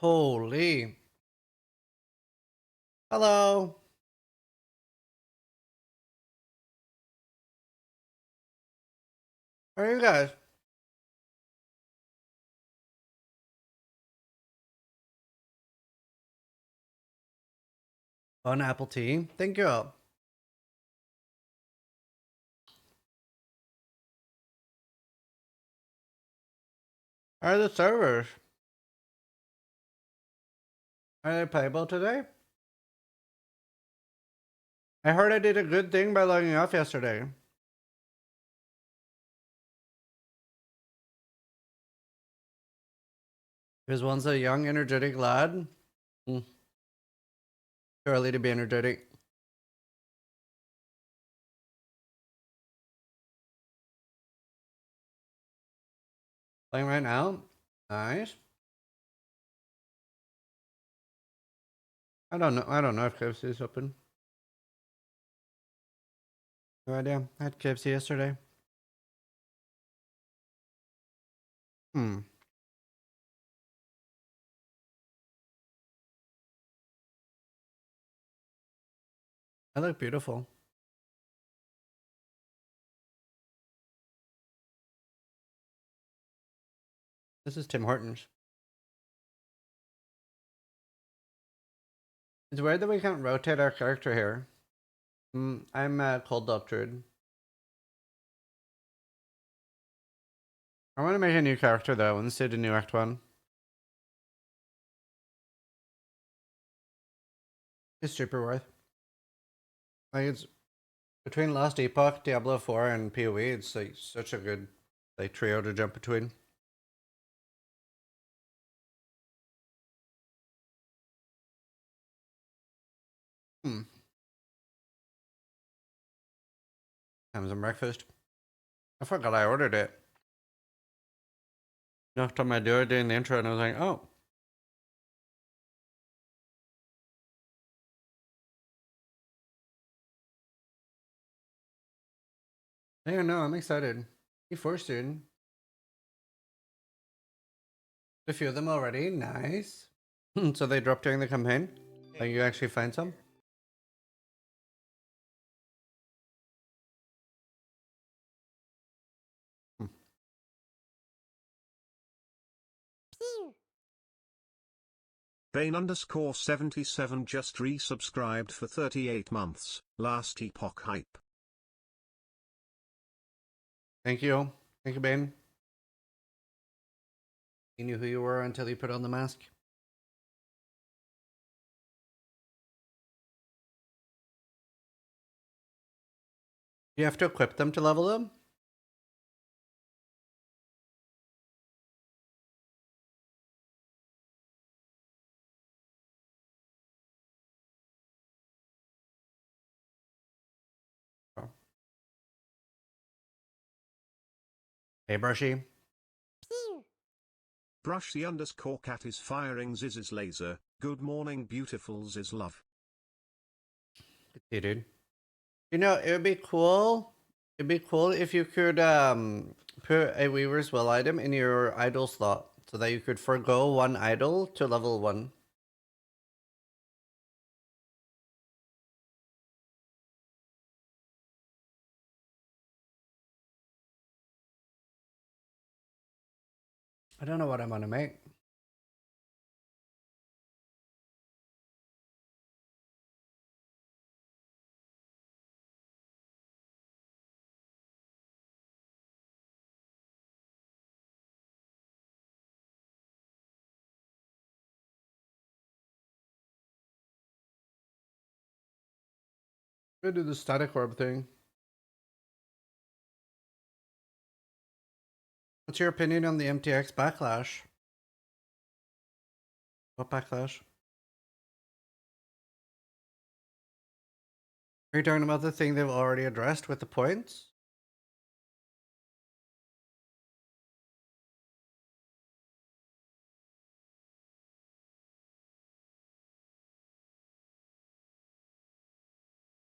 Holy. Hello. How are you guys? On apple tea. Thank you. How are the servers? Are they playable today? I heard I did a good thing by logging off yesterday. Because one's a young, energetic lad. Too early to be energetic. Playing right now. Nice. I don't know. I don't know if KFC is open. No idea. I had KFC yesterday. Hmm. I look beautiful. This is Tim Hortons. It's weird that we can't rotate our character here. I'm Cold Doctored. I want to make a new character though instead of new Act 1. It's super worth. Like it's between Lost Epoch, Diablo 4, and PoE. It's like such a good like trio to jump between. Hmm. Having some breakfast. I forgot I ordered it. Knocked on my door during the intro, and I was like, "Oh, I don't know. I'm excited." E4 student. A few of them already. Nice. So they dropped during the campaign. Like you actually find some. Hmm. Bane_77 just resubscribed for 38 months. Last Epoch hype. Thank you. Thank you, Ben. He knew who you were until he put on the mask. You have to equip them to level them. Oh. Hey, Brushy. Brushy_cat is firing Ziz's laser. Good morning, beautiful Ziz love. Hey, dude. You know, it would be cool. It'd be cool if you could put a Weaver's Will item in your idol slot so that you could forgo one idol to level 1. I don't know what I'm gonna make. I'm gonna do the static orb thing. What's your opinion on the MTX backlash? What backlash? Are you talking about the thing they've already addressed with the points?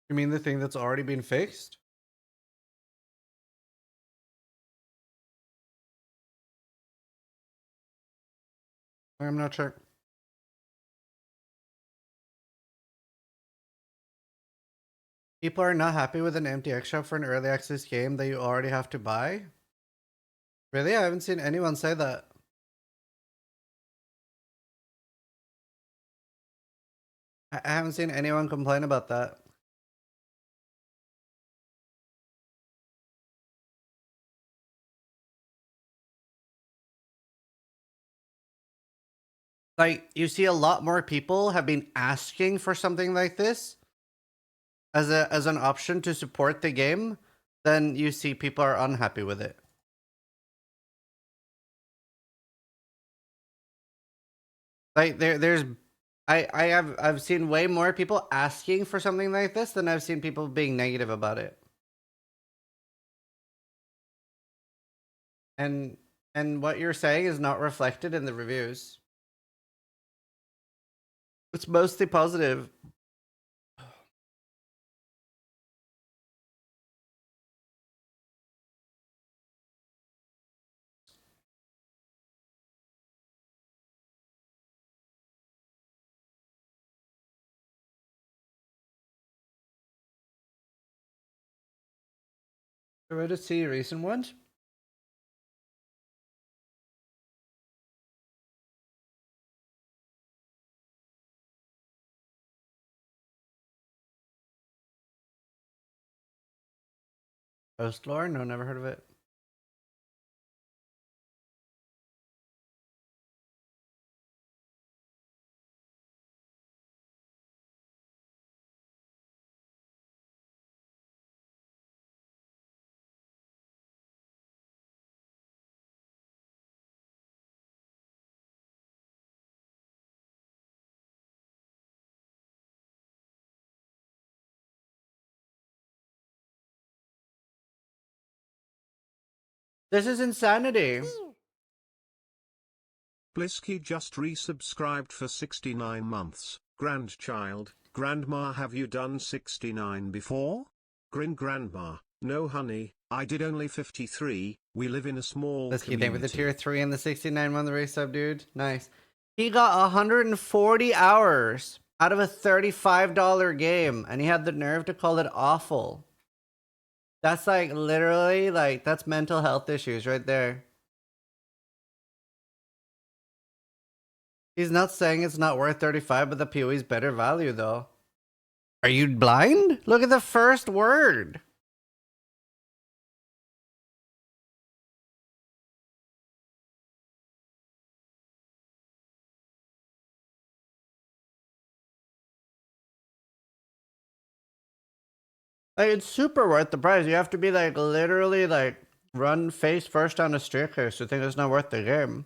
You mean the thing that's already been fixed? I'm not sure. People are not happy with an MTX shop for an early access game that you already have to buy? Really? I haven't seen anyone say that. I haven't seen anyone complain about that. Like, you see a lot more people have been asking for something like this as an option to support the game than you see people are unhappy with it. Like I've seen way more people asking for something like this than I've seen people being negative about it. And what you're saying is not reflected in the reviews. It's mostly positive. Ready to see recent ones? Post lore? No, never heard of it. This is insanity. Blisky just resubscribed for 69 months. Grandchild, grandma, have you done 69 before? Grandma, no honey, I did only 53, we live in a small Let's keep thank for the community. tier 3 and the 69-month resub, dude. Nice. He got 140 hours out of a $35 game, and he had the nerve to call it awful. That's like literally like that's mental health issues right there. He's not saying it's not worth 35, but the PoE's better value though. Are you blind? Look at the first word. Like, it's super worth the price. You have to be like literally like run face first down a staircase to think it's not worth the game.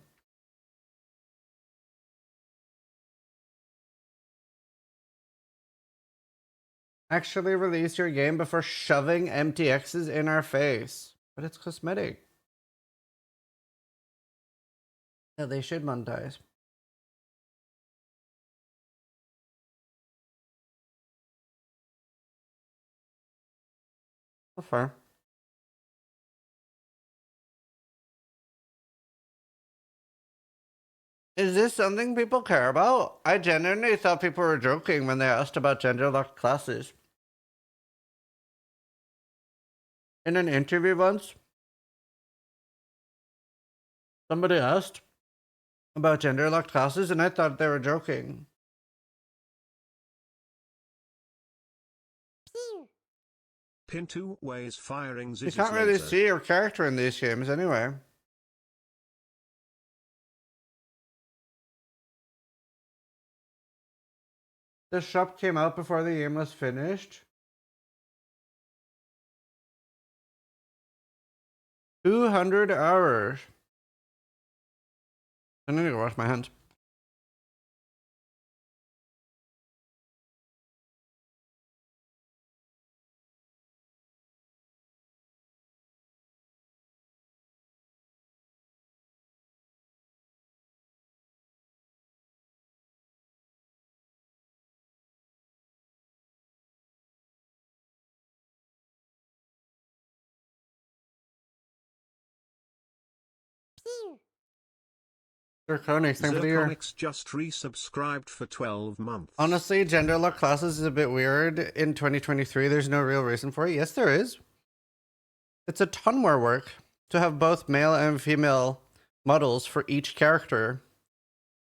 Actually release your game before shoving MTXs in our face. But it's cosmetic. Yeah, they should monetize. Well, fair. Is this something people care about? I genuinely thought people were joking when they asked about gender-locked classes. In an interview once, somebody asked about gender-locked classes, and I thought they were joking. Pintu ways firing You Zizzes can't really laser. see your character in these games anyway. The shop came out before the game was finished. 200 hours. I need to wash my hands. Zirconics, thank you for the year. Zirconics just resubscribed for 12 months. Honestly, gender lock classes is a bit weird in 2023. There's no real reason for it. Yes, there is. It's a ton more work to have both male and female models for each character.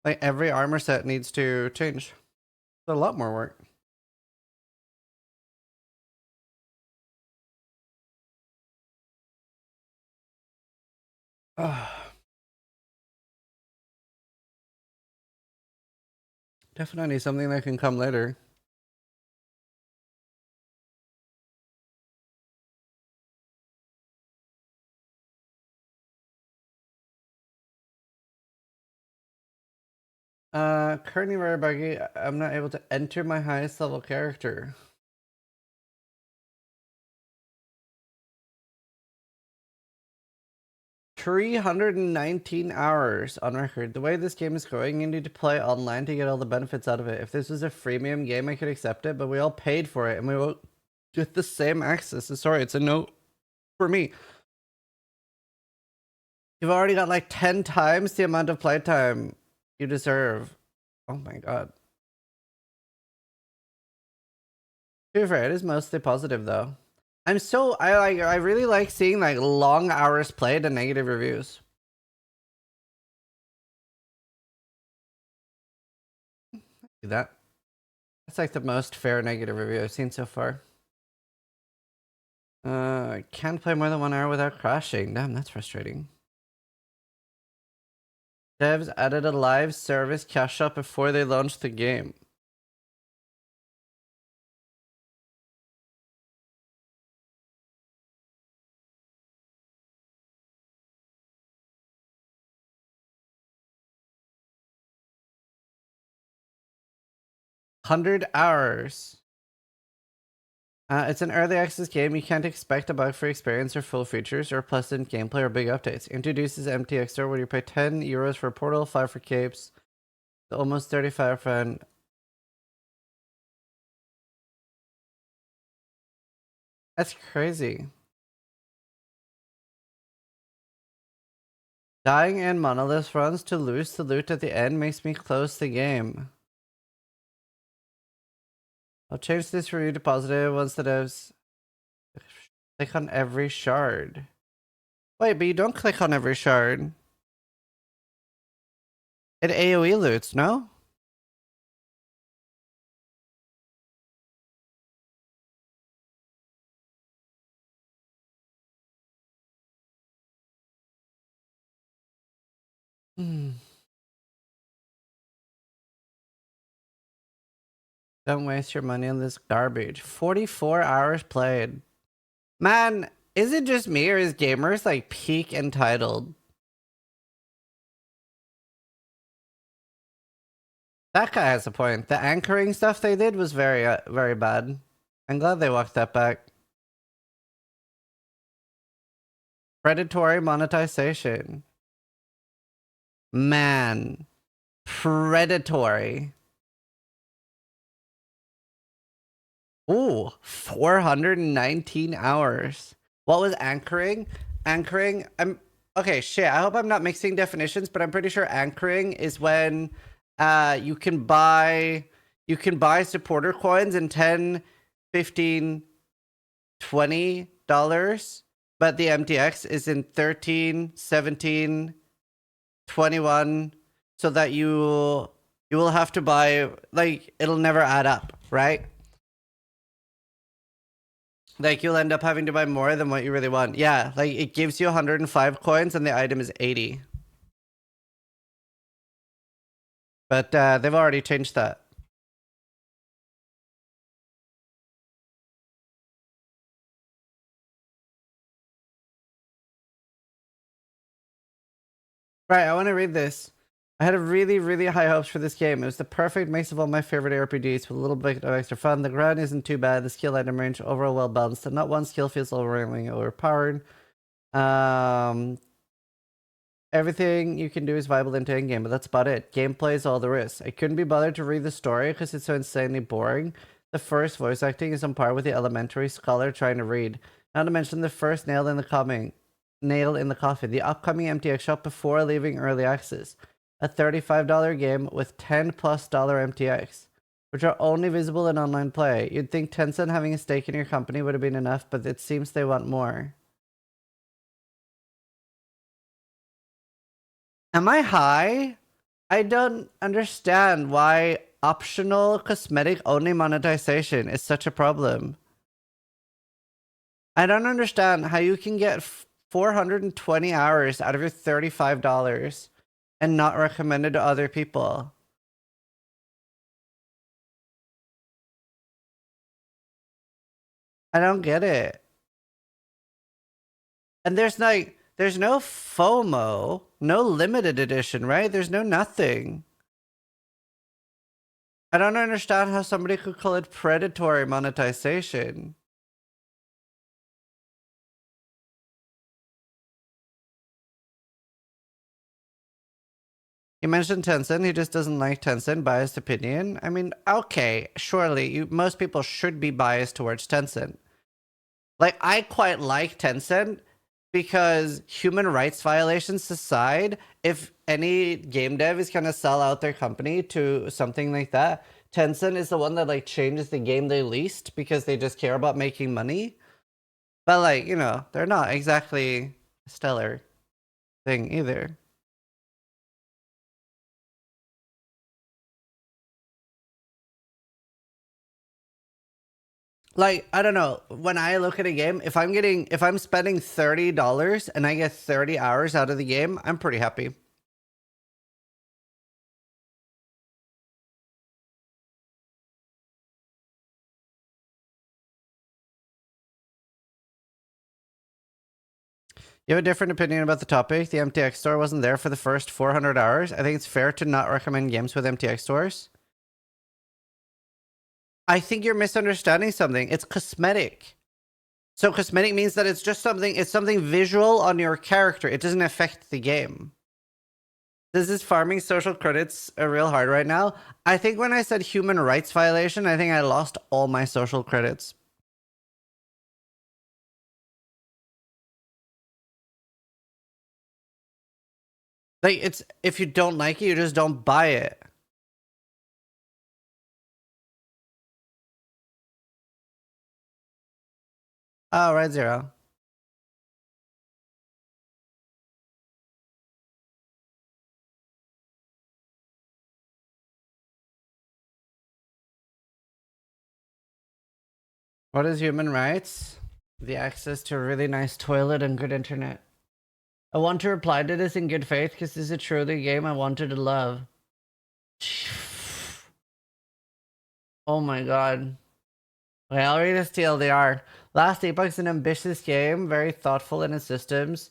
Like every armor set needs to change. It's a lot more work. Definitely something that can come later. Currently very buggy. I'm not able to enter my highest level character. $319 hours on record. The way this game is going, you need to play online to get all the benefits out of it. If this was a freemium game, I could accept it, but we all paid for it and we won't get the same access. Sorry, it's a no for me. You've already got like 10 times the amount of playtime you deserve. Oh my god. To be fair, it is mostly positive though. I really like seeing like long hours played and negative reviews. See that? That's like the most fair negative review I've seen so far. Can't play more than 1 hour without crashing. Damn, that's frustrating. Devs added a live service cash up before they launched the game. $100 hours. It's an early access game. You can't expect a bug-free experience or full features or pleasant gameplay or big updates. Introduces MTX store where you pay €10 for a portal, 5 for capes, almost 35 for. That's crazy. Dying in monolith runs to lose the loot at the end makes me close the game. I'll change this review to positive once the devs click on every shard. Wait, but you don't click on every shard. It AoE loots, no? Don't waste your money on this garbage. 44 hours played. Man, is it just me or is gamers like peak entitled? That guy has a point. The anchoring stuff they did was very bad. I'm glad they walked that back. Predatory monetization. Man. Predatory. Ooh, 419 hours. What was anchoring? Anchoring, okay, shit, I hope I'm not mixing definitions, but I'm pretty sure anchoring is when you can buy supporter coins in 10, 15, $20, but the MTX is in 13, 17, 21, so that you will have to buy, like, it'll never add up, right? Like, you'll end up having to buy more than what you really want. Yeah, like, it gives you 105 coins and the item is 80. But they've already changed that. Right, I want to read this. I had a really high hopes for this game. It was the perfect mix of all my favorite RPGs with a little bit of extra fun. The ground isn't too bad. The skill item range overall well balanced, and not one skill feels overwhelmingly overpowered. Everything you can do is viable into endgame, but that's about it. Gameplay is all there is. I couldn't be bothered to read the story because it's so insanely boring. The first voice acting is on par with the elementary scholar trying to read. Not to mention the first nail in the coffin. The upcoming MTX shop before leaving early access. a $35 game with $10+ MTX, which are only visible in online play. You'd think Tencent having a stake in your company would have been enough, but it seems they want more. Am I high? I don't understand why optional cosmetic only monetization is such a problem. I don't understand how you can get 420 hours out of your $35 and not recommend it to other people. I don't get it. And there's no FOMO, no limited edition, right? There's no nothing. I don't understand how somebody could call it predatory monetization. He mentioned Tencent. He just doesn't like Tencent. Biased opinion. I mean, okay, surely most people should be biased towards Tencent. Like, I quite like Tencent because human rights violations aside, if any game dev is gonna sell out their company to something like that, Tencent is the one that like changes the game the least because they just care about making money. But like, you know, they're not exactly a stellar thing either. Like, I don't know, when I look at a game, if I'm spending $30 and I get 30 hours out of the game, I'm pretty happy. You have a different opinion about the topic. The MTX store wasn't there for the first 400 hours. I think it's fair to not recommend games with MTX stores. I think you're misunderstanding something. It's cosmetic. So cosmetic means that it's something visual on your character. It doesn't affect the game. This is farming social credits real hard right now. I think when I said human rights violation, I think I lost all my social credits. Like, it's, if you don't like it, you just don't buy it. Oh, right, Zero. What is human rights? The access to a really nice toilet and good internet. I want to reply to this in good faith because this is a truly game I wanted to love. Oh my god. Okay, I'll read this TLDR. Last Epoch is an ambitious game, very thoughtful in its systems.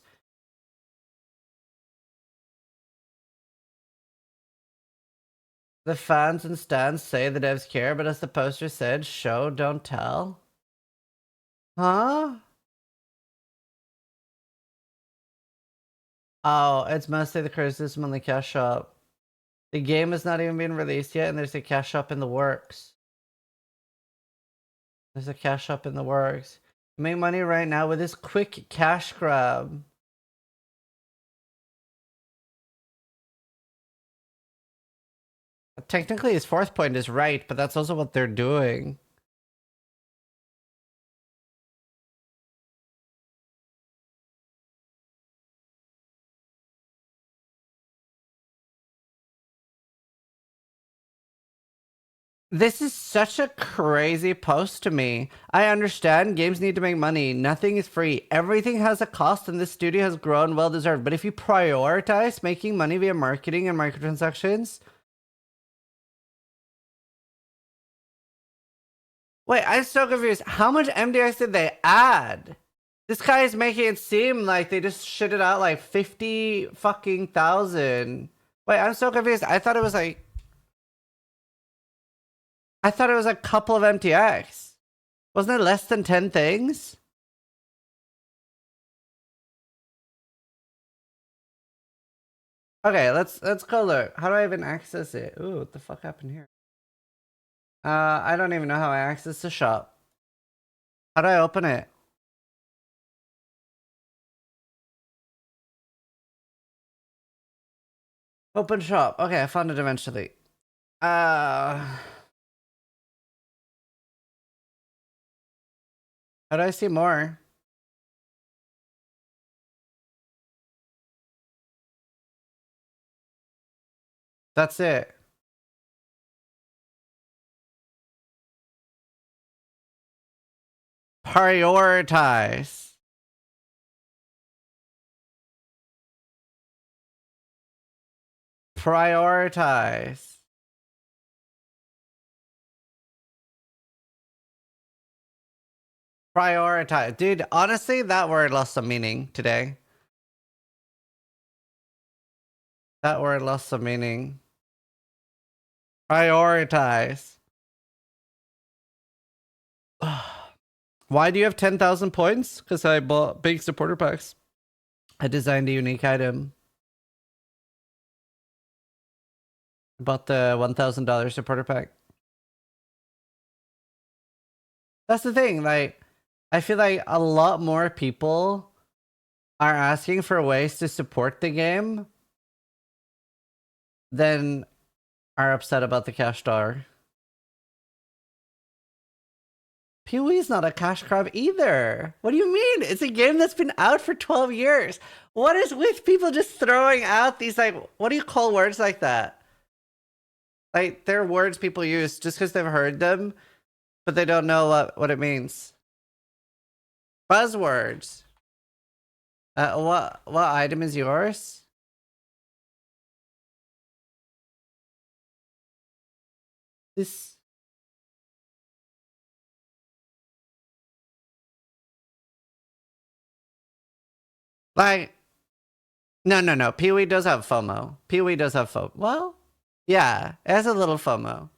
The fans and stands say the devs care, but as the poster said, show, don't tell. Huh? Oh, it's mostly the criticism on the cash shop. The game has not even been released yet, and there's a cash shop in the works. There's a cash shop in the works. Make money right now with this quick cash grab. Technically, his fourth point is right, but that's also what they're doing. This is such a crazy post to me. I understand games need to make money. Nothing is free. Everything has a cost, and this studio has grown well deserved. But if you prioritize making money via marketing and microtransactions. Wait, I'm so confused. How much MDX did they add? This guy is making it seem like they just shitted out like 50 fucking thousand. Wait, I'm so confused. I thought it was a couple of MTX. Wasn't it less than 10 things? Okay, let's go look. How do I even access it? Ooh, what the fuck happened here? I don't even know how I access the shop. How do I open it? Open shop. Okay, I found it eventually. How do I see more? That's it. Prioritize. Prioritize. Prioritize. Dude, honestly, that word lost some meaning today. That word lost some meaning. Prioritize. Why do you have 10,000 points? Because I bought big supporter packs. I designed a unique item. I bought the $1,000 supporter pack. That's the thing. Like, I feel like a lot more people are asking for ways to support the game than are upset about the cash star. Pee-wee's not a cash grab either. What do you mean? It's a game that's been out for 12 years. What is with people just throwing out these, like, what do you call words like that? Like, they're words people use just because they've heard them, but they don't know what it means. Buzzwords. What item is yours? This... Like, no. Pee-wee does have FOMO. Pee-wee does have FOMO. Well, yeah, it has a little FOMO.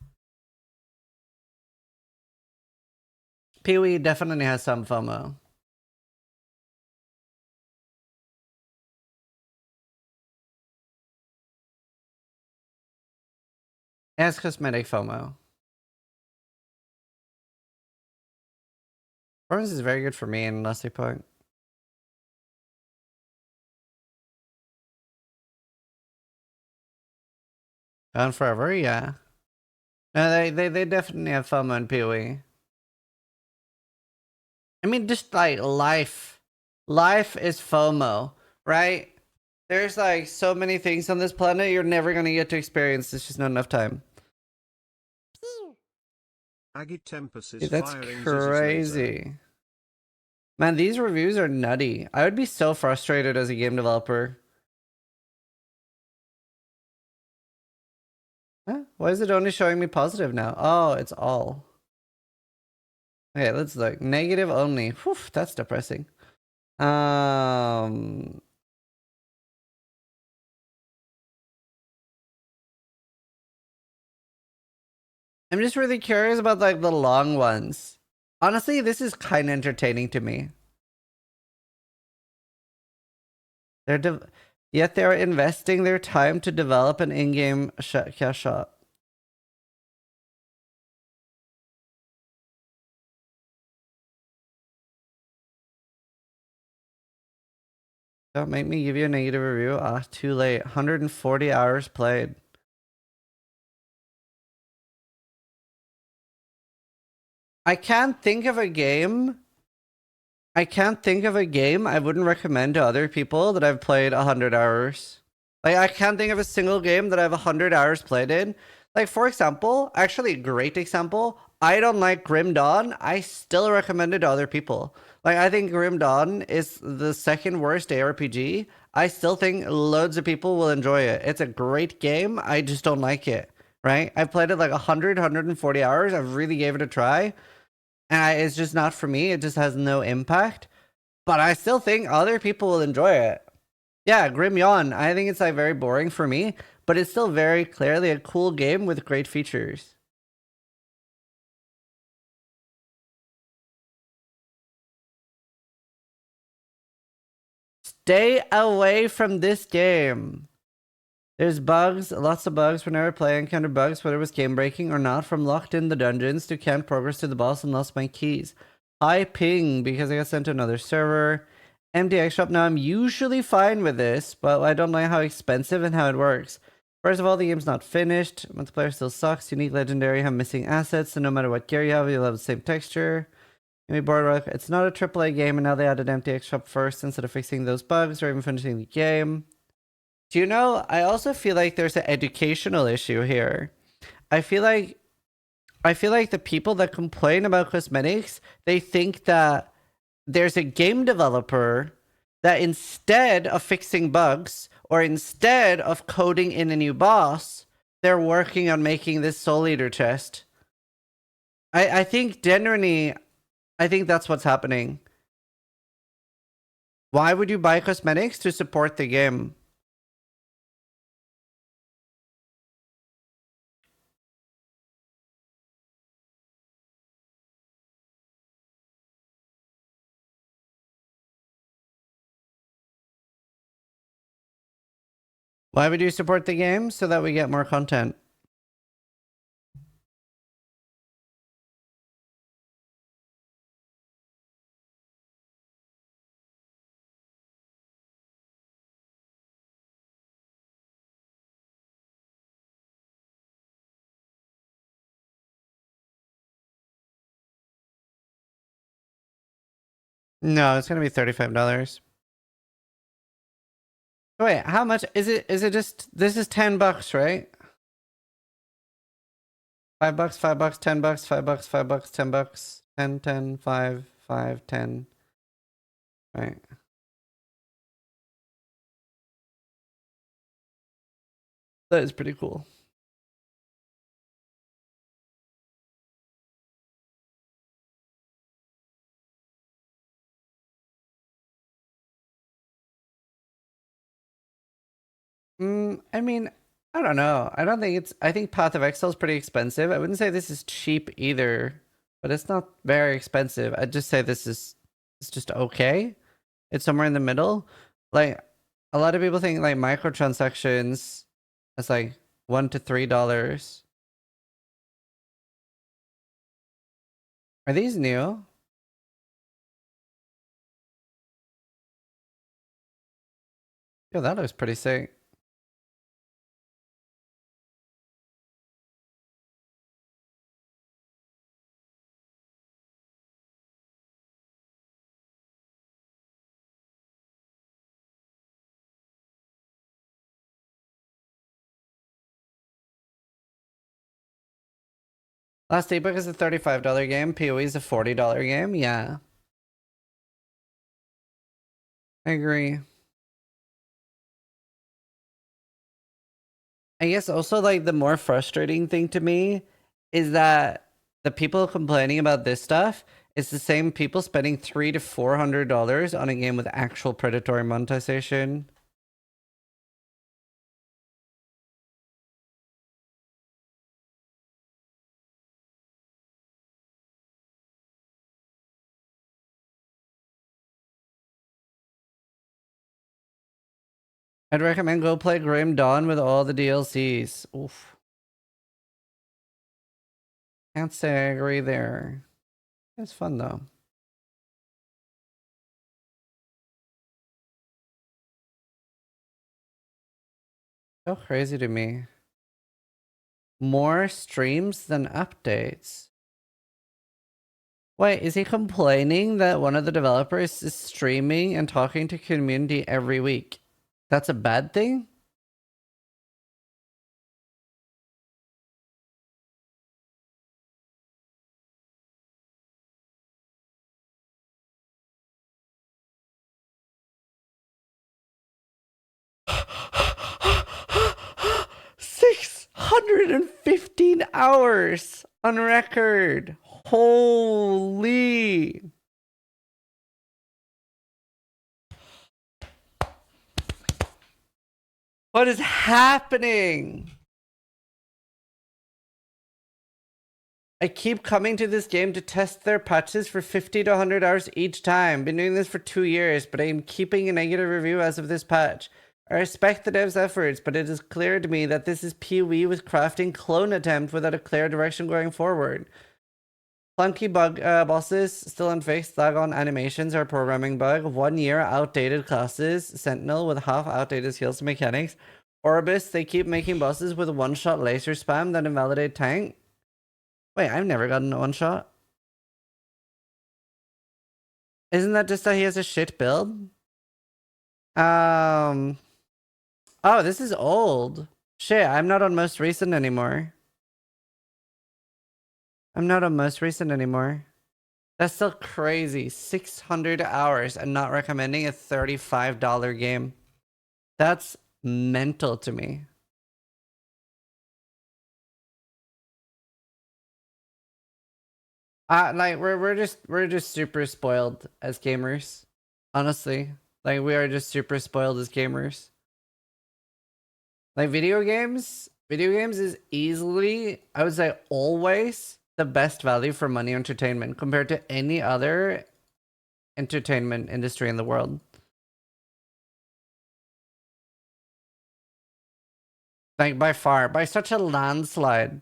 Pee-wee definitely has some FOMO. It has cosmetic FOMO. Performance is very good for me in Leslie Point. Gone Forever, yeah. No, they definitely have FOMO in Pee-wee. I mean, just like life. Life is FOMO, right? There's like so many things on this planet you're never gonna get to experience. There's just not enough time. Aggie Tempest is Dude, that's firing crazy. Man, these reviews are nutty. I would be so frustrated as a game developer. Huh? Why is it only showing me positive now? Oh, it's all. Okay, let's look. Negative only. Whew, that's depressing. I'm just really curious about like the long ones. Honestly, this is kind of entertaining to me. Yet they're investing their time to develop an in-game cash shop. Don't make me give you a negative review. Ah, too late. 140 hours played. I can't think of a game. I wouldn't recommend to other people that I've played 100 hours. Like, I can't think of a single game that I have 100 hours played in. Like, for example, actually, a great example, I don't like Grim Dawn. I still recommend it to other people. Like, I think Grim Dawn is the second worst ARPG. I still think loads of people will enjoy it. It's a great game. I just don't like it, right? I've played it like 100, 140 hours. I really gave it a try. And it's just not for me. It just has no impact. But I still think other people will enjoy it. Yeah, Grim Yawn. I think it's like very boring for me, but it's still very clearly a cool game with great features. Stay away from this game. There's bugs, lots of bugs. Whenever I play, I encounter bugs, whether it was game breaking or not, from locked in the dungeons to can't progress to the boss and lost my keys. High ping because I got sent to another server. MDX shop. Now I'm usually fine with this, but I don't know how expensive and how it works. First of all, the game's not finished. Multiplayer still sucks. Unique, legendary, have missing assets, so no matter what gear you have, you'll have the same texture. It's not a AAA game, and now they added MTX Shop first instead of fixing those bugs or even finishing the game. Do you know, I also feel like there's an educational issue here. I feel like the people that complain about cosmetics, they think that there's a game developer that instead of fixing bugs or instead of coding in a new boss, they're working on making this Soul Eater chest. I think genuinely, I think that's what's happening. Why would you buy cosmetics? To support the game. Why would you support the game? So that we get more content. No, it's gonna be $35. Wait, how much is it? Is it just, this is $10, right? $5, $5, $10, $5, $5, $10, 10, 10, 5, 5, 10. Right. That is pretty cool. I mean, I don't know. I don't think it's, I think Path of Exile is pretty expensive. I wouldn't say this is cheap either, but it's not very expensive. I'd just say this is, it's just okay. It's somewhere in the middle. Like, a lot of people think like microtransactions is like $1 to $3. Are these new? Yeah, that looks pretty sick. Last Epoch is a $35 game. PoE is a $40 game. Yeah. I agree. I guess also like the more frustrating thing to me is that the people complaining about this stuff is the same people spending $300 to $400 on a game with actual predatory monetization. I'd recommend go play Grim Dawn with all the DLCs. Oof. Can't say I agree there. It's fun though. So crazy to me. More streams than updates. Wait, is he complaining that one of the developers is streaming and talking to community every week? That's a bad thing? $615 on record. Holy. What is happening? I keep coming to this game to test their patches for 50 to 100 hours each time. Been doing this for 2 years, but I am keeping a negative review as of this patch. I respect the devs' efforts, but it is clear to me that this is PoE with crafting clone attempt without a clear direction going forward. Clunky bug bosses, still unfixed, lag on animations or programming bug, 1 year outdated classes, Sentinel with half outdated skills and mechanics, Orbis, they keep making bosses with one-shot laser spam that invalidate tank. Wait, I've never gotten a one-shot. Isn't that just that he has a shit build? Oh, this is old. Shit, I'm not on most recent anymore. I'm not on most recent anymore. That's still crazy. 600 hours and not recommending a $35 game. That's mental to me. Like we're just super spoiled as gamers. Honestly. Like we are just super spoiled as gamers. Like video games is easily, I would say always, the best value for money entertainment compared to any other entertainment industry in the world. Like by far, by such a landslide.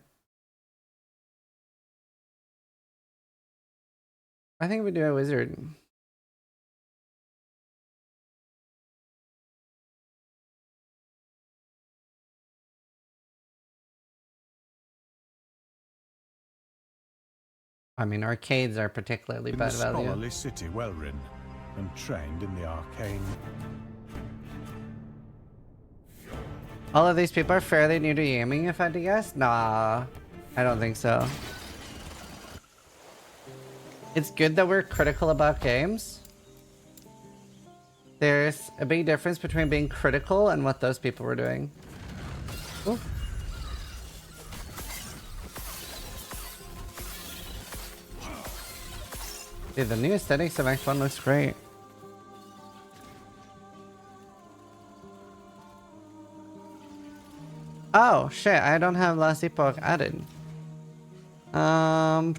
I think we do a wizard. I mean, arcades are particularly bad value. Scholarly city, well written and trained in the arcane. All of these people are fairly new to gaming, if I had to guess. Nah, I don't think so. It's good that we're critical about games. There's a big difference between being critical and what those people were doing. Ooh. Dude, the new aesthetics of Act 1 looks great. Oh, shit, I don't have Last Epoch added. Oh,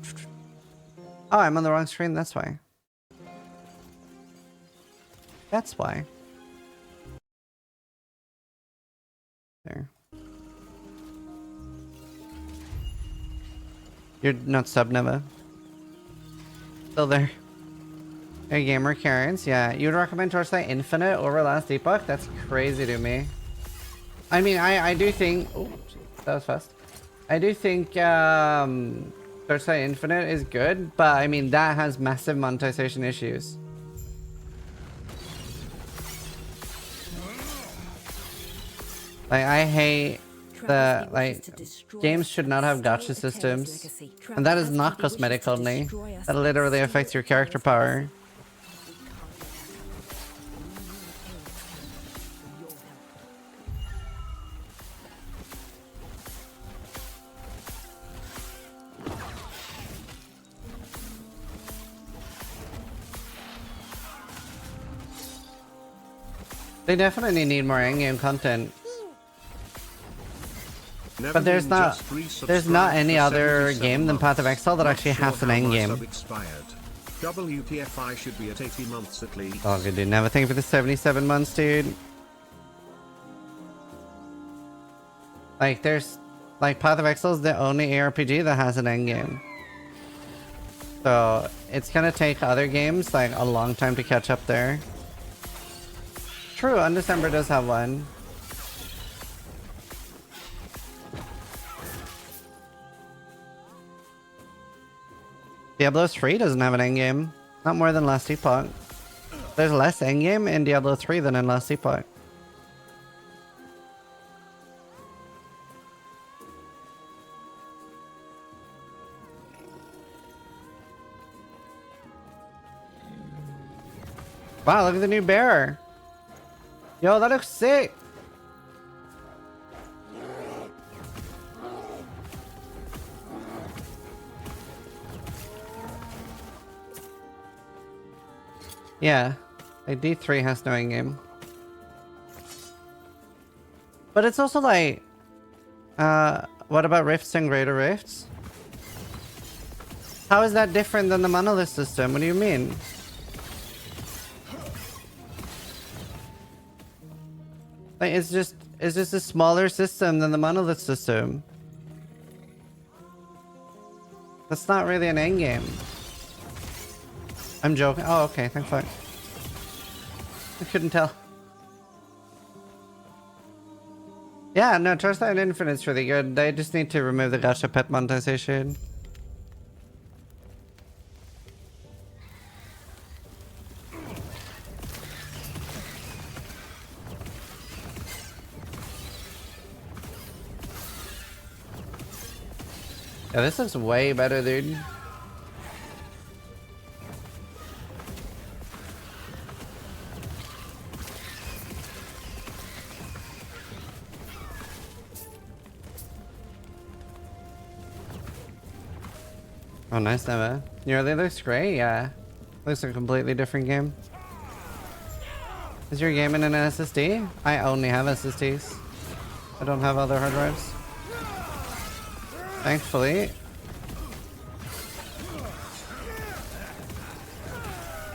I'm on the wrong screen, that's why. That's why. There. You're not Subnova. Still there. Hey, gamer Karens, yeah. You'd recommend Torchlight Infinite over Last Epoch? That's crazy to me. I mean, I do think... Oh, that was fast. I do think Torchlight Infinite is good, but I mean, that has massive monetization issues. Like, I hate the, like, games should not have gacha systems. And that is not cosmetic only. That literally affects your character power. They definitely need more endgame content. But there's not any other game than Path of Exile that actually has an endgame. WTFI should be at 80 months at least. Oh, good dude. Never think for the 77 months, dude. Like, there's... Like, Path of Exile is the only ARPG that has an endgame. So, it's gonna take other games, like, a long time to catch up there. True, Undecember does have one. Diablo 3 doesn't have an endgame. Not more than Last Epoch. There's less endgame in Diablo 3 than in Last Epoch. Wow, look at the new bear. Yo, that looks sick. Yeah, like D3 has no endgame. But it's also like, what about rifts and greater rifts? How is that different than the monolith system? What do you mean? Like, it's just a smaller system than the monolith system. That's not really an endgame. I'm joking. Oh, okay. Thanks, fuck. I couldn't tell. Yeah, no, Torchlight Infinite's really good. They just need to remove the gacha pet monetization. Yeah, this looks way better, dude. Oh, nice, Neva. Yeah, they looks great, yeah. Looks like a completely different game. Is your game in an SSD? I only have SSDs. I don't have other hard drives. Thankfully.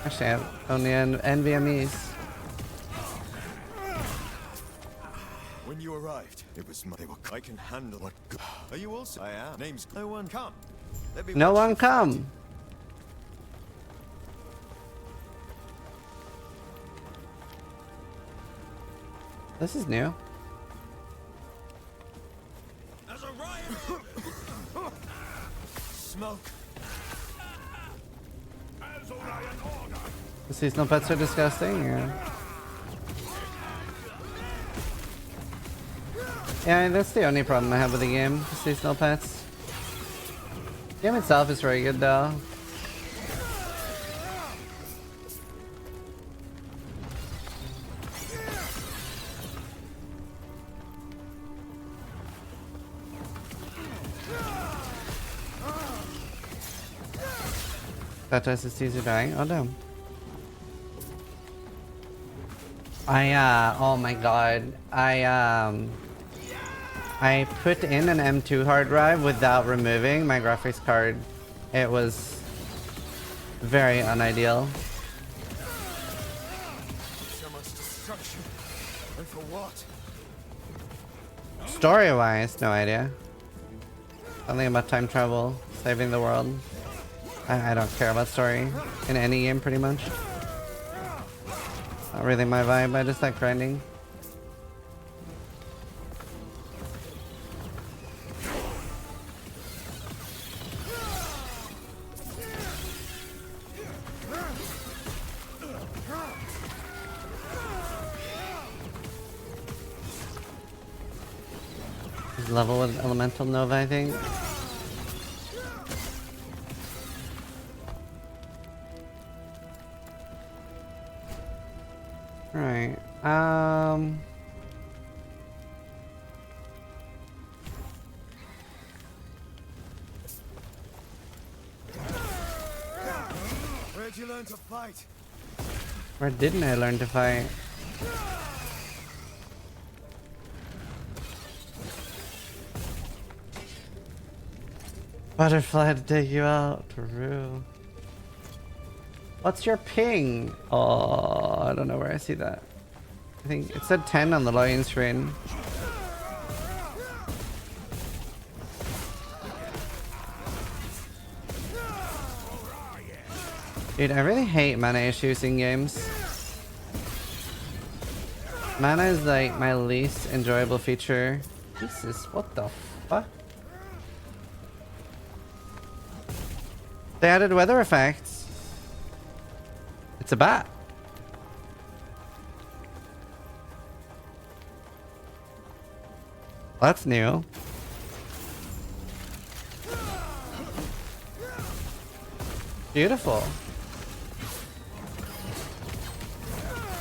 Actually, I have only NVMEs. When you arrived, it was they were. I can handle what. Are you also? I am. Name's no one. Come. Let me No watch one you come. fight. This is new. As a riot. Smoke. The seasonal pets are disgusting. Yeah, that's the only problem I have with the game. The seasonal pets. The game itself is very good though. That SSDs are dying. Oh damn. Oh my god. I put in an M2 hard drive without removing my graphics card. It was very unideal. So much destruction. And for what? Story-wise, no idea. Something about time travel, saving the world. I don't care about story in any game, pretty much. Not really my vibe. I just like grinding. His level with Elemental Nova, I think. Right. Where'd you learn to fight? Where didn't I learn to fight? Butterfly to take you out, Peru. What's your ping? Oh, I don't know where I see that. I think it said 10 on the login screen. Dude, I really hate mana issues in games. Mana is like my least enjoyable feature. Jesus, what the fuck? They added weather effects. It's a bat. That's new. Beautiful.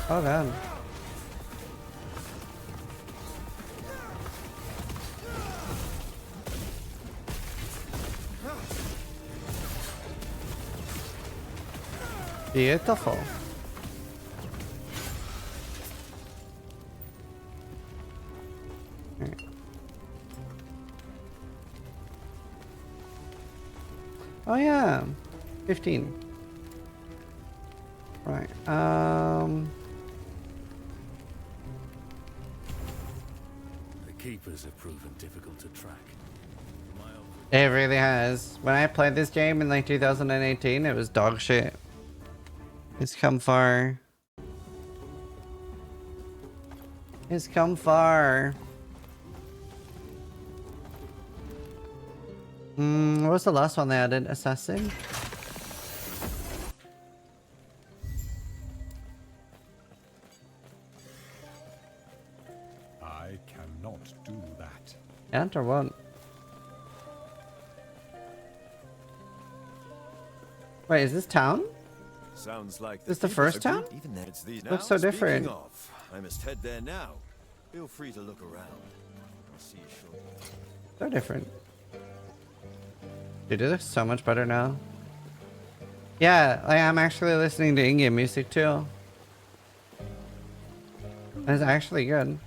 Oh god. Beautiful. Right. Oh yeah, 15. Right. The keepers have proven difficult to track. It really has. When I played this game in like 2018, it was dog shit. It's come far. It's come far. What was the last one they added? Assassin? I cannot do that. Can't or won't? Wait, is this town? Sounds like This the first town? Even then, it's these Looks so different. Speaking of, I must head there now. Feel free to look around. I'll see you shortly. So different. Dude, it looks so much better now. Yeah, like, I'm actually listening to in-game music too. It's actually good.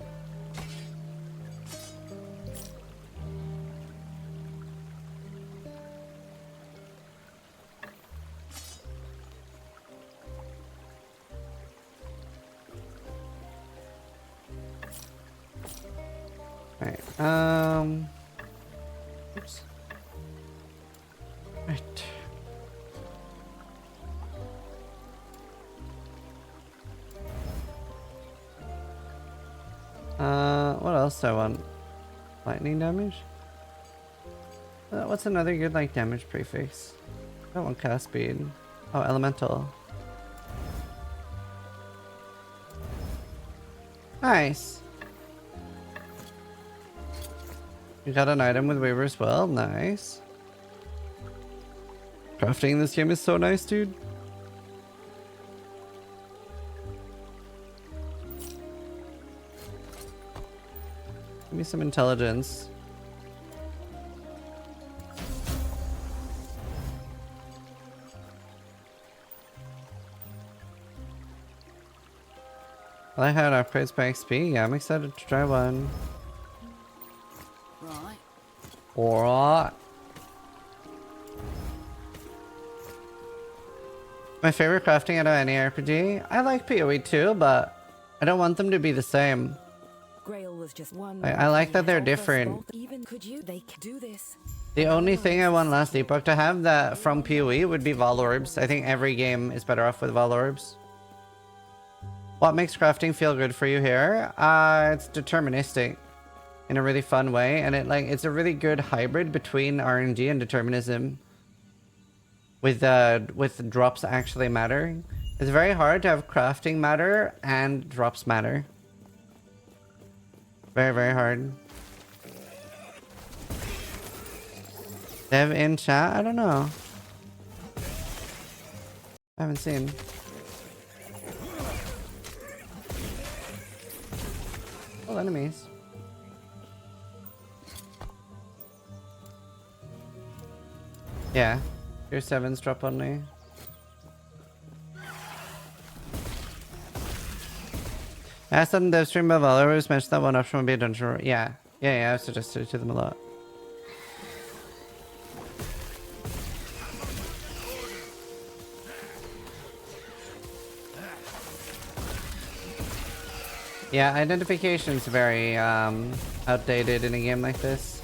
Right. Oops. Right. What else do I want? Lightning damage? What's another good like damage prefix? I don't want cast speed. Oh, elemental. Nice. You got an item with Weaver as well. Nice. Crafting in this game is so nice, dude. Give me some intelligence. I like how it upgrades by XP. Yeah, I'm excited to try one. Right. Alright. My favorite crafting out of any RPG? I like PoE too, but I don't want them to be the same. Grail was just one. I like that they're different. Even could you? They could do this. The only thing I want last Epoch to have that from PoE would be Vol Orbs. I think every game is better off with Vol Orbs. What makes crafting feel good for you here? It's deterministic in a really fun way, and it's a really good hybrid between RNG and determinism. With drops actually matter. It's very hard to have crafting matter and drops matter. Very, very hard. Dev in chat? I don't know. I haven't seen. Oh, enemies. Yeah. Tier 7's drop only. I asked them dev stream about followers, mentioned that one option would be a dungeon. Yeah. Yeah, I've suggested it to them a lot. Yeah, identification's very outdated in a game like this.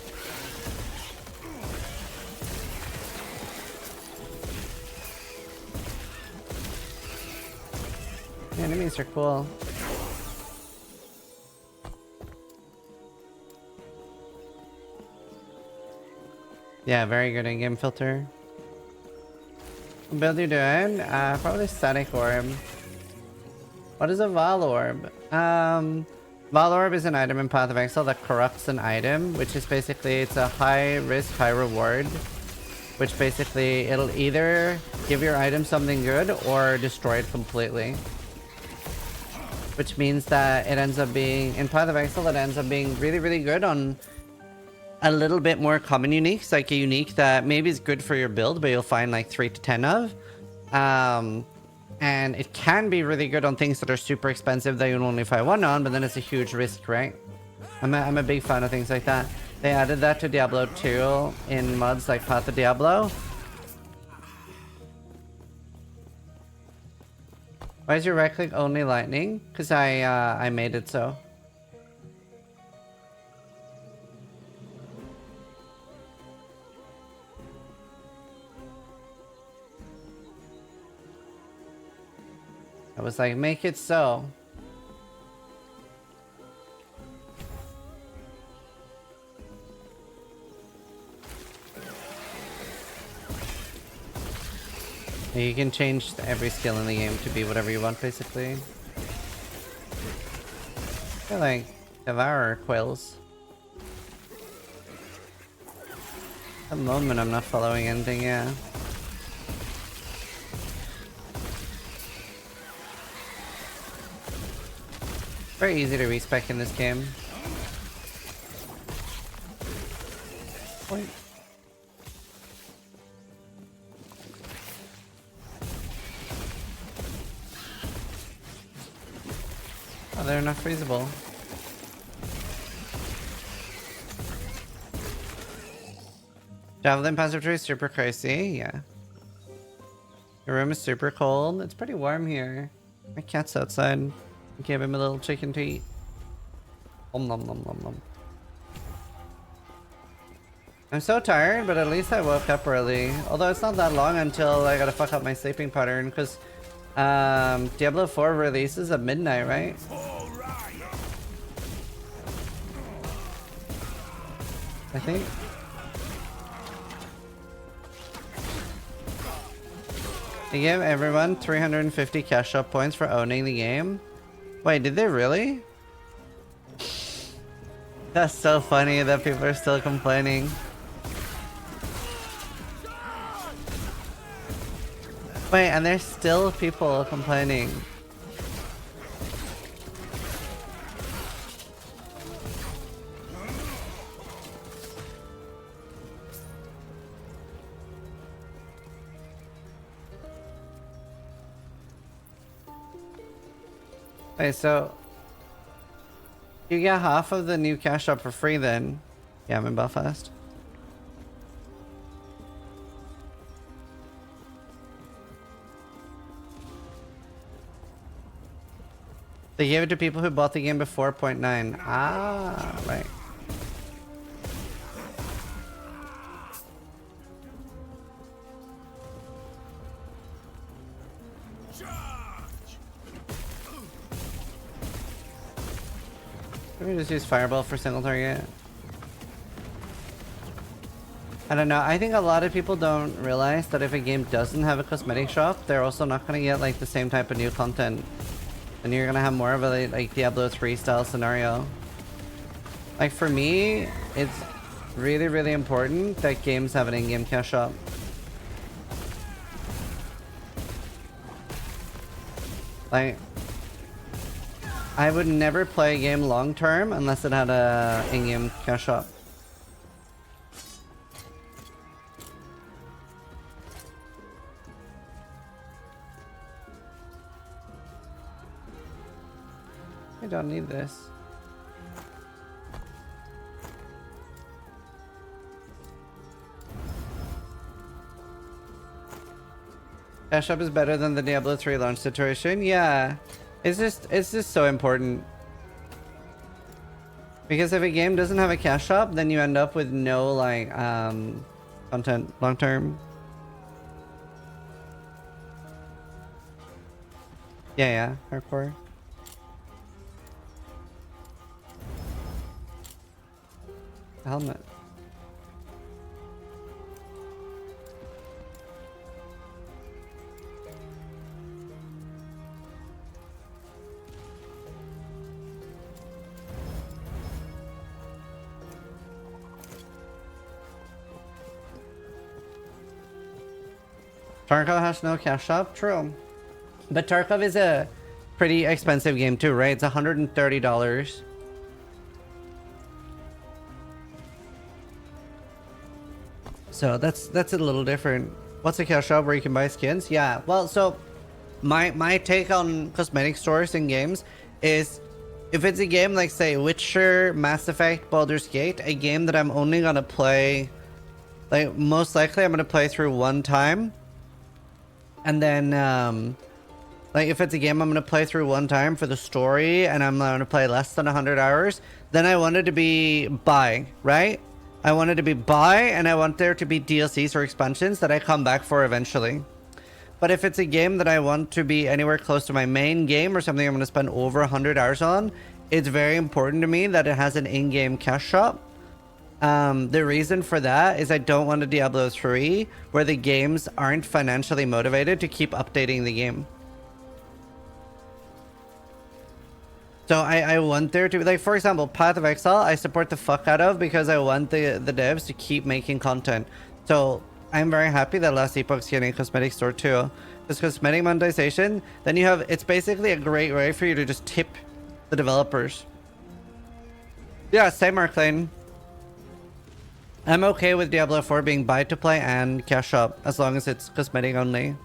The enemies are cool. Yeah, very good in-game filter. What build you doing? Probably static orb. What is a Vol Orb? Vol Orb is an item in Path of Exile that corrupts an item, which is basically, it's a high risk, high reward. Which basically, it'll either give your item something good or destroy it completely. Which means that it ends up being, in Path of Exile, it ends up being really, really good on a little bit more common uniques, like a unique that maybe is good for your build, but you'll find like 3 to 10 of. And it can be really good on things that are super expensive that you'll only find one on, but then it's a huge risk, right? I'm a big fan of things like that. They added that to Diablo 2 in mods like Path of Diablo. Why is your right click only lightning? Because I made it so. I was like, make it so. You can change every skill in the game to be whatever you want, basically. I like devour quails. At the moment, I'm not following anything, yeah. Very easy to respec in this game. Point. Oh, they're not freezable. Javelin passive tree super crazy, yeah. Your room is super cold. It's pretty warm here. My cat's outside. I gave him a little chicken to eat. Om nom nom nom nom. I'm so tired, but at least I woke up early. Although it's not that long until I gotta fuck up my sleeping pattern, because Diablo 4 releases at midnight, right? I think. They give everyone 350 cash shop points for owning the game. Wait, did they really? That's so funny that people are still complaining. Wait, and there's still people complaining. Wait, so you get half of the new cash shop for free then? Yeah, I'm in Belfast. They gave it to people who bought the game before 0.9. Ah, right. Let me just use Fireball for single target. I don't know. I think a lot of people don't realize that if a game doesn't have a cosmetic shop, they're also not going to get like the same type of new content. And you're going to have more of a like Diablo 3 style scenario. Like for me, it's really, really important that games have an in-game cash shop. Like, I would never play a game long term unless it had a in-game cash shop. I don't need this. Cash shop is better than the Diablo 3 launch situation. Yeah. It's just so important. Because if a game doesn't have a cash shop, then you end up with no like content long term. Yeah, hardcore. Helmet. Tarkov has no cash shop? True. But Tarkov is a pretty expensive game too, right? It's $130. So that's a little different. What's a cash shop where you can buy skins? Yeah, well, so my take on cosmetic stores in games is if it's a game like say Witcher, Mass Effect, Baldur's Gate, a game that I'm only gonna play, like most likely I'm gonna play through one time. And then, like if it's a game I'm going to play through one time for the story and I'm going to play less than 100 hours, then I want it to be buy, right? I want it to be buy and I want there to be DLCs or expansions that I come back for eventually. But if it's a game that I want to be anywhere close to my main game or something I'm going to spend over 100 hours on, it's very important to me that it has an in-game cash shop. The reason for that is I don't want a Diablo 3 where the games aren't financially motivated to keep updating the game. So I want there to be, like, for example, Path of Exile, I support the fuck out of because I want the devs to keep making content. So I'm very happy that Last Epoch's getting cosmetic store too. Because cosmetic monetization, then you have, it's basically a great way for you to just tip the developers. Yeah, same Arclane. I'm okay with Diablo 4 being buy to play and cash up as long as it's cosmetic only.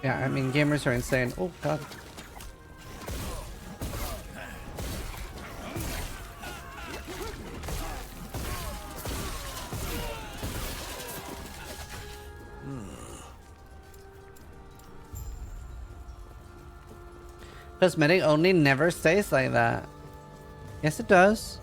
Yeah, I mean, gamers are insane. Oh, God. Cosmetic only never stays like that. Yes, it does.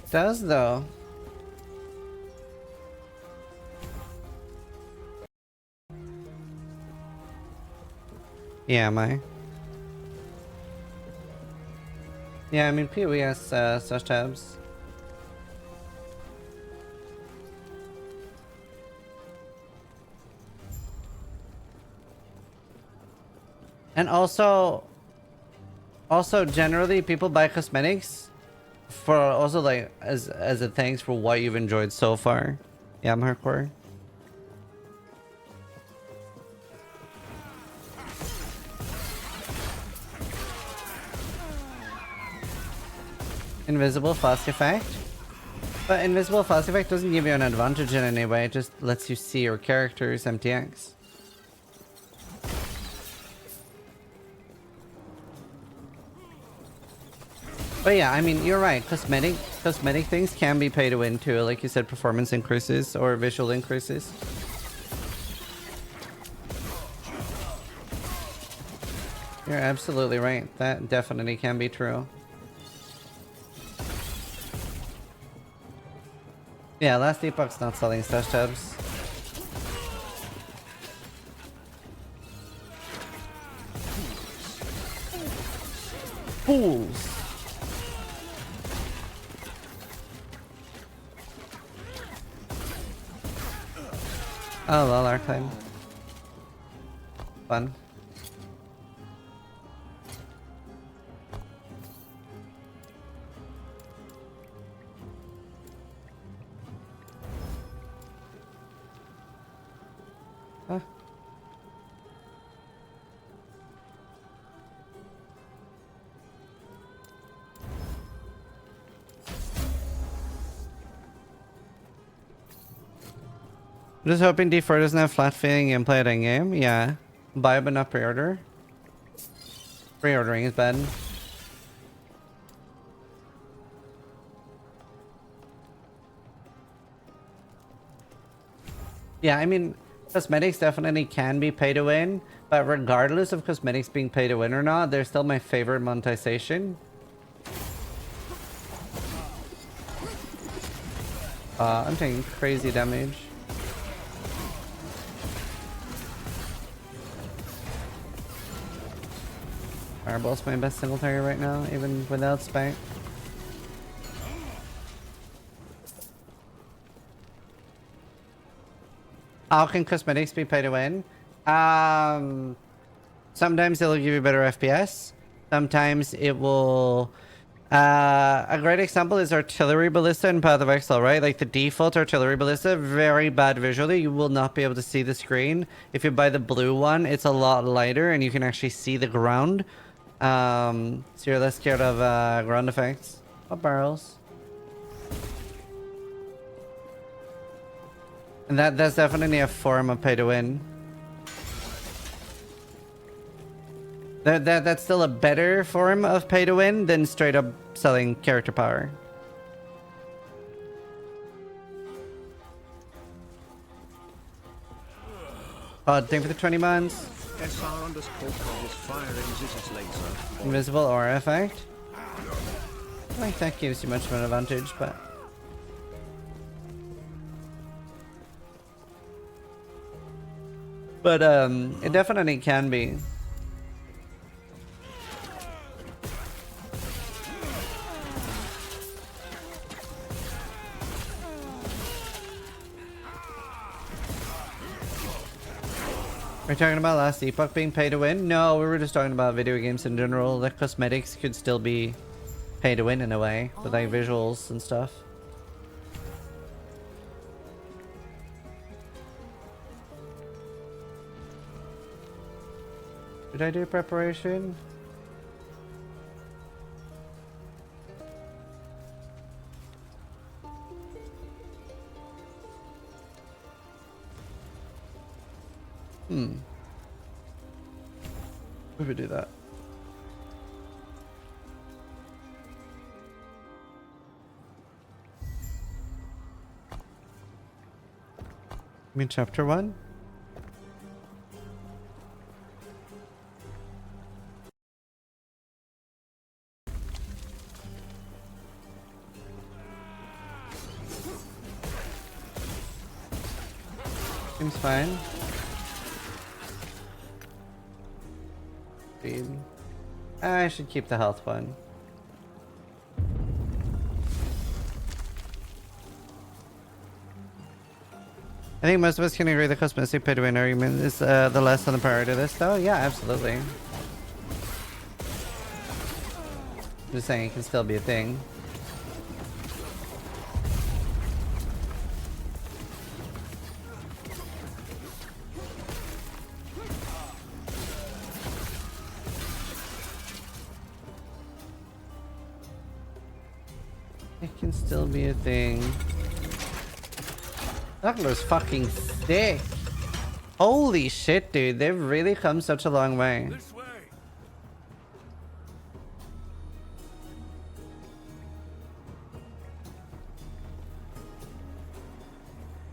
It does, though. Yeah, am I? Yeah, I mean, PoE has such tabs. And also generally people buy cosmetics for also like as a thanks for what you've enjoyed so far. Yeah, I'm hardcore. Invisible fast effect. But invisible fast effect doesn't give you an advantage in any way, it just lets you see your character's MTX. But yeah, I mean, you're right. Cosmetic things can be pay to win too. Like you said, performance increases or visual increases. You're absolutely right. That definitely can be true. Yeah, Last Epoch's not selling stash tabs. Fools! Oh, lol, Arcane. Fun. Huh. I'm just hoping D4 doesn't have flat feeling gameplay at endgame. Yeah. Buy but not pre-order. Pre-ordering is bad. Yeah, I mean, cosmetics definitely can be pay to win, but regardless of cosmetics being pay to win or not, they're still my favorite monetization. I'm taking crazy damage. Fireball's my best single target right now, even without spite. How can cosmetics be pay to win? Sometimes it'll give you better FPS. Sometimes it will... a great example is Artillery Ballista in Path of Exile, right? Like the default Artillery Ballista, very bad visually. You will not be able to see the screen. If you buy the blue one, it's a lot lighter and you can actually see the ground. So you're less scared of ground effects. What barrels? And that's definitely a form of pay to win. That's still a better form of pay to win than straight up selling character power. Odd thing for the 20 months. SR underscore cod is firing Ziz's laser. Invisible aura effect. I don't think that gives you much of an advantage, but... it definitely can be. We're talking about last Epoch being pay to win? No, we were just talking about video games in general. The cosmetics could still be pay to win in a way, with like visuals and stuff. Did I do preparation? We would do that. You mean chapter 1? Seems fine. I should keep the health one. I think most of us can agree the cosmetic pay to win argument is the less on the priority list, though. Yeah, absolutely. Just saying it can still be a thing. It can still be a thing. That looks fucking sick. Holy shit, dude. They've really come such a long way. This way.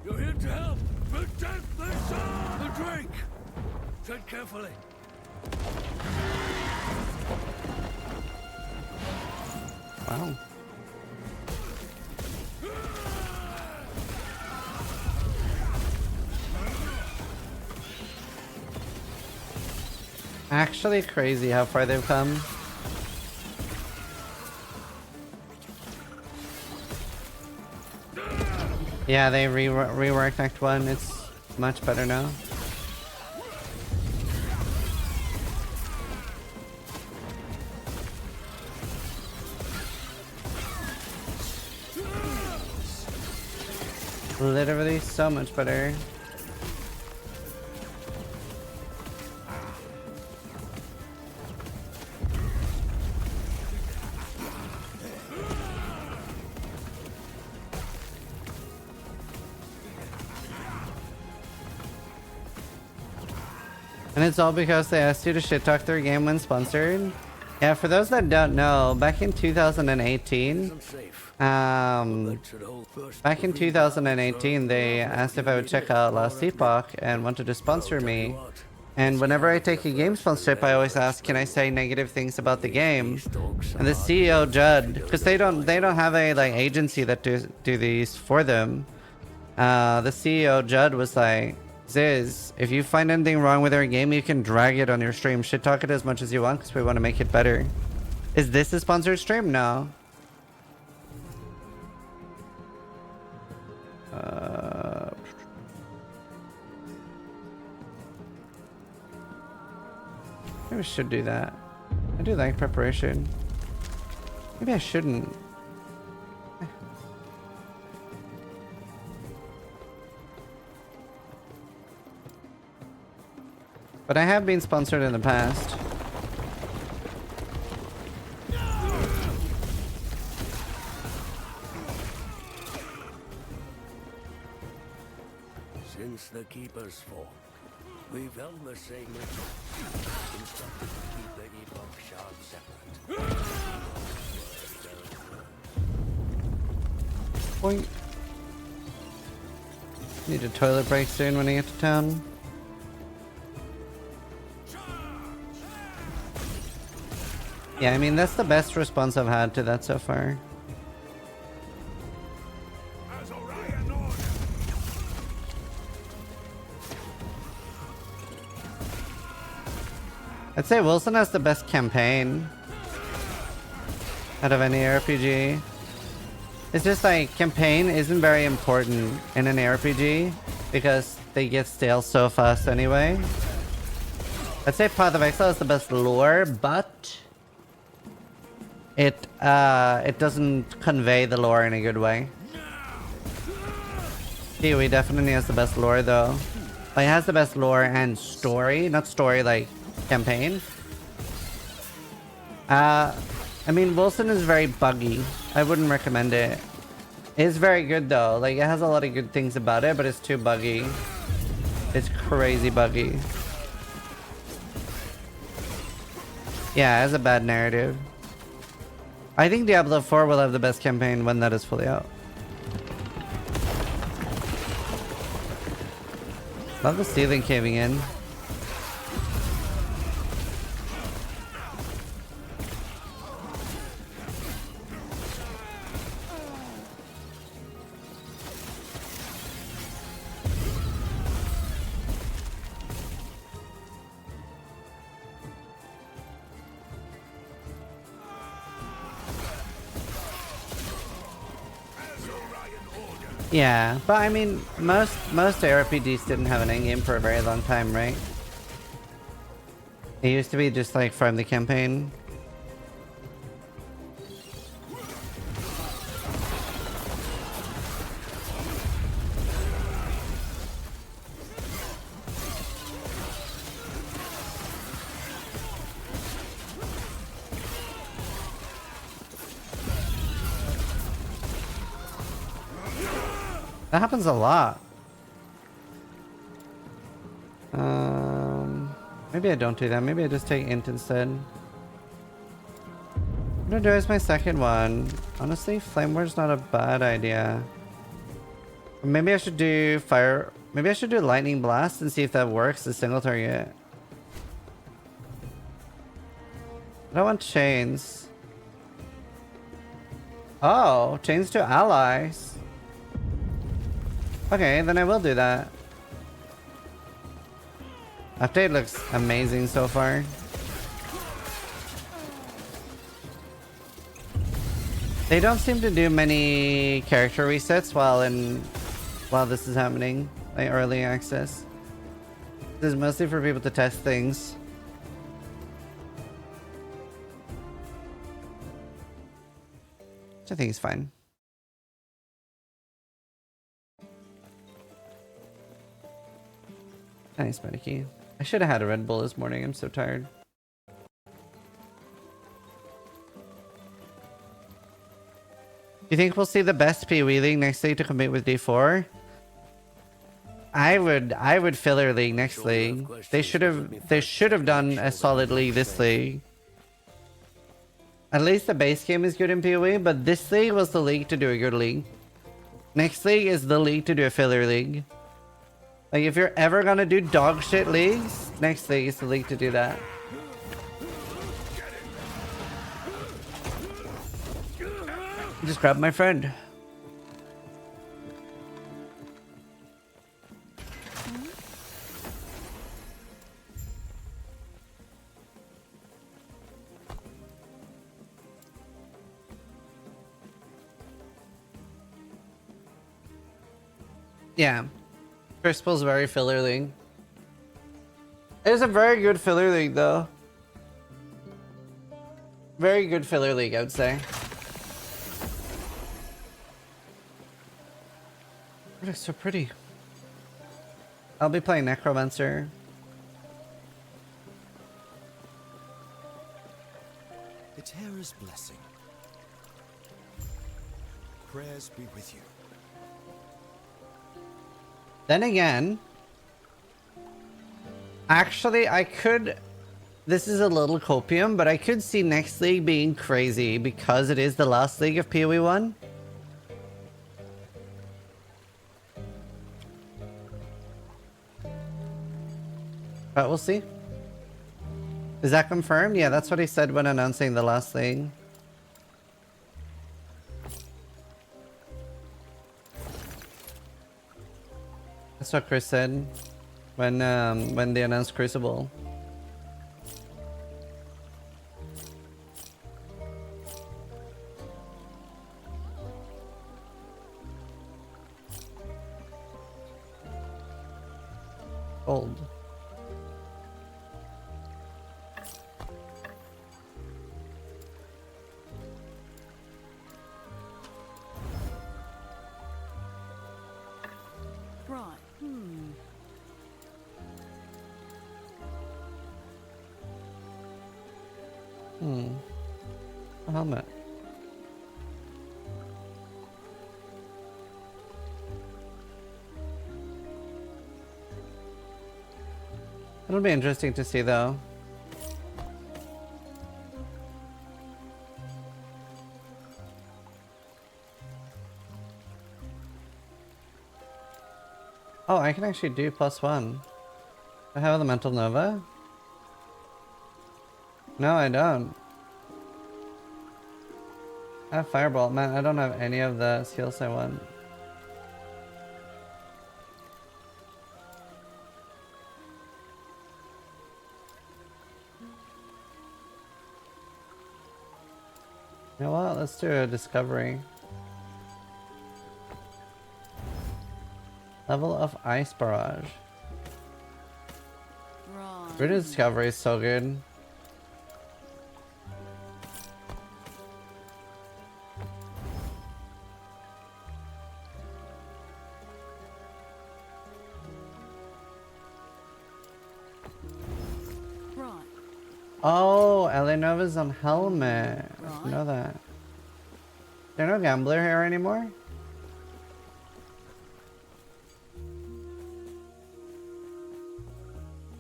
You're here to help. Protect the sun. The drink. Tread carefully. Wow. Actually crazy how far they've come. Yeah, they reworked Act 1. It's much better now. Literally so much better. And it's all because they asked you to shit talk their game when sponsored. Yeah, for those that don't know, back in 2018, back in 2018, they asked if I would check out Last Epoch and wanted to sponsor me. And whenever I take a game sponsorship, I always ask, can I say negative things about the game? And the CEO Judd, because they don't have a like agency that do these for them. The CEO Judd was like, Ziz, if you find anything wrong with our game, you can drag it on your stream. Shit talk it as much as you want because we want to make it better. Is this a sponsored stream? No. Maybe I should do that. I do like preparation. Maybe I shouldn't. But I have been sponsored in the past. Since the Keeper's fall, we've held the same ritual. Instructed to keep the Epoch shard separate. Point. Need a toilet break soon when I get to town. Yeah, I mean, that's the best response I've had to that so far. I'd say Wilson has the best campaign out of any RPG. It's just like, campaign isn't very important in an RPG because they get stale so fast anyway. I'd say Path of Exile is the best lore, but it doesn't convey the lore in a good way. Kiwi definitely has the best lore though. Like, it has the best lore and story, not story like campaign. I mean, Wilson is very buggy. I wouldn't recommend it. It's very good though. Like, it has a lot of good things about it, but it's too buggy. It's crazy buggy. Yeah, it has a bad narrative. I think Diablo 4 will have the best campaign when that is fully out. Love the ceiling caving in. Yeah, but I mean, most ARPGs didn't have an endgame for a very long time, right? It used to be just like farm the campaign. That happens a lot. Maybe I don't do that. Maybe I just take int instead. I'm gonna do as my second one. Honestly, Flame Ward's not a bad idea. Or maybe I should do fire. Maybe I should do Lightning Blast and see if that works as single target. I don't want chains. Oh, chains to allies. Okay, then I will do that. Update looks amazing so far. They don't seem to do many character resets while this is happening, like early access. This is mostly for people to test things. Which I think is fine. Nice, Medikey. I should have had a Red Bull this morning. I'm so tired. Do you think we'll see the best Pee-wee League next league to compete with D4? I would filler league next league. They should have done a solid league this league. At least the base game is good in PoE, but this league was the league to do a good league. Next league is the league to do a filler league. Like, if you're ever gonna do dog shit leagues, next league is the league to do that. Just grab my friend. Yeah. Crisple's very filler league. It is a very good filler league though. Very good filler league, I would say. It looks so pretty. I'll be playing Necromancer. The Terror's blessing. Prayers be with you. Then again, actually I could, this is a little copium, but I could see next league being crazy because it is the last league of PoE 1. But we'll see. Is that confirmed? Yeah, that's what he said when announcing the last thing. That's what Chris said when they announced Crucible. Old. Right. A helmet. It'll be interesting to see though. Oh, I can actually do +1. I have the Mental Nova? No, I don't. I have Fireball. Man, I don't have any of the skills I want. You know what? Let's do a discovery. Level of Ice Barrage. Right. Root Discovery is so good. Right. Oh, LA Nova's on helmet. I didn't Right. know that. There no gambler here anymore?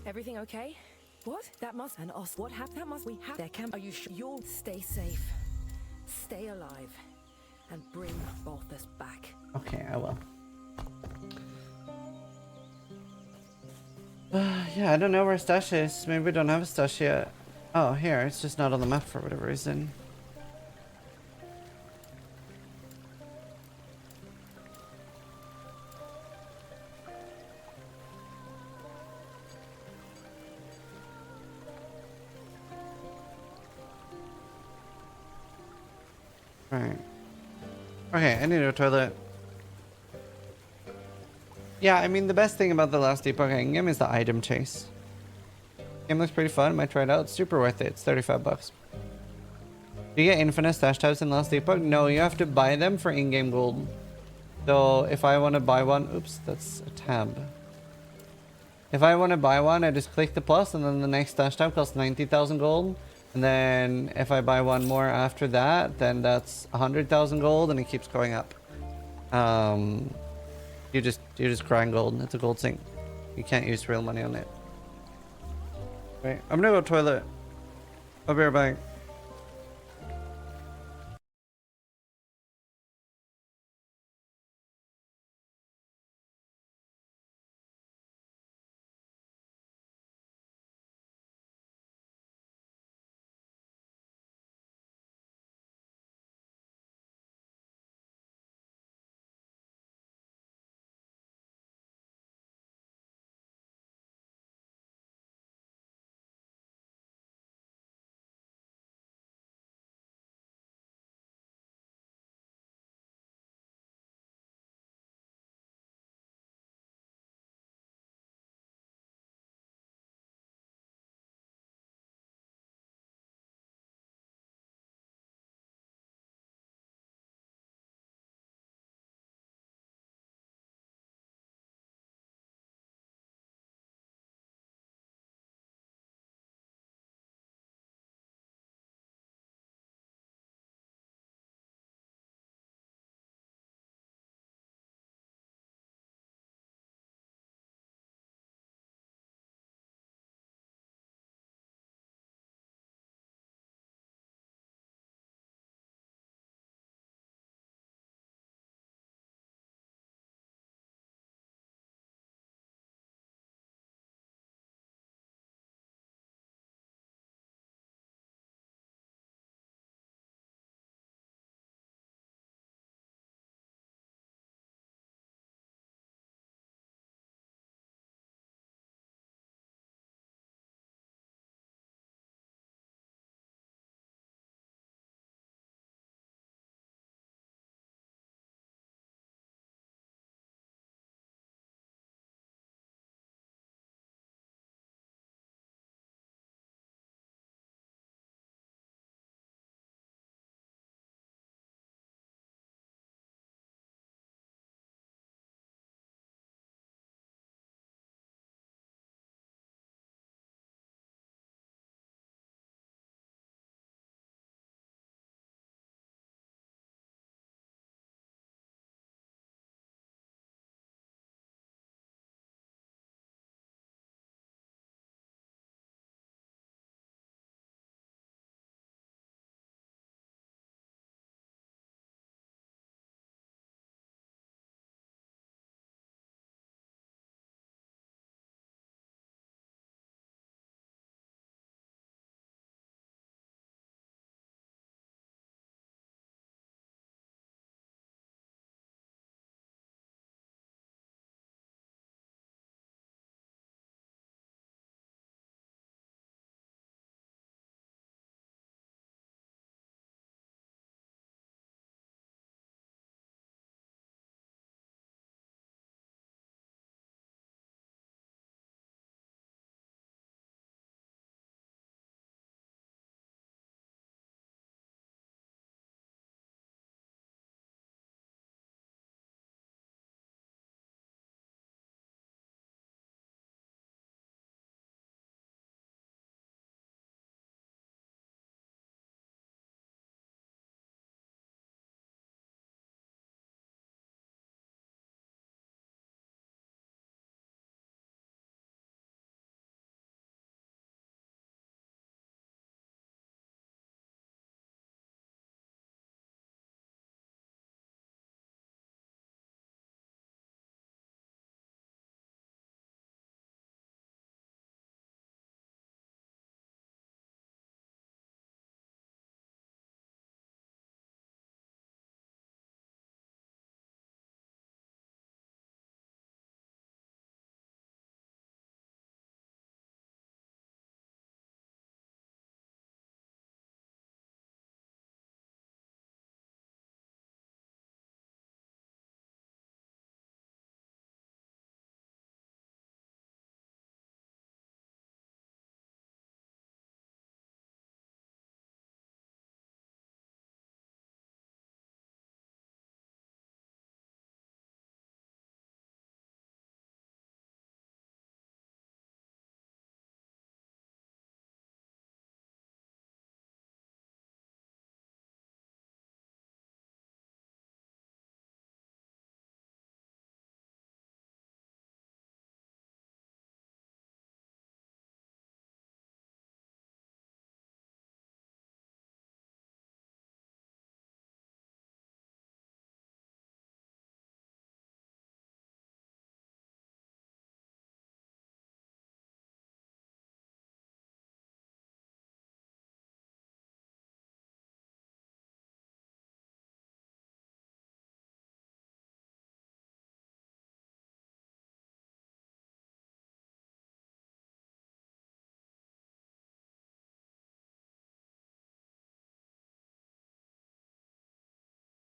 Everything okay? What? That must and us. What happened? That must we have. There can. Are you sure? You'll stay safe, stay alive, and bring Balthus back. Okay, I will. Yeah, I don't know where Stash is. Maybe we don't have a Stash yet. Oh, here. It's just not on the map for whatever reason. Right. Okay, I need a toilet. Yeah, I mean, the best thing about the last Epoch endgame is the item chase. Game looks pretty fun. Might try it out. Super worth it. It's 35 bucks. Do you get infinite stash tabs in last Epoch? No, you have to buy them for in-game gold. So if I want to buy one, oops, that's a tab. If I want to buy one, I just click the plus, and then the next stash tab costs 90,000 gold. And then if I buy one more after that, then that's 100,000 gold, and it keeps going up. You just grind gold. It's a gold sink. You can't use real money on it. Wait, I'm gonna go toilet. I'll be right back.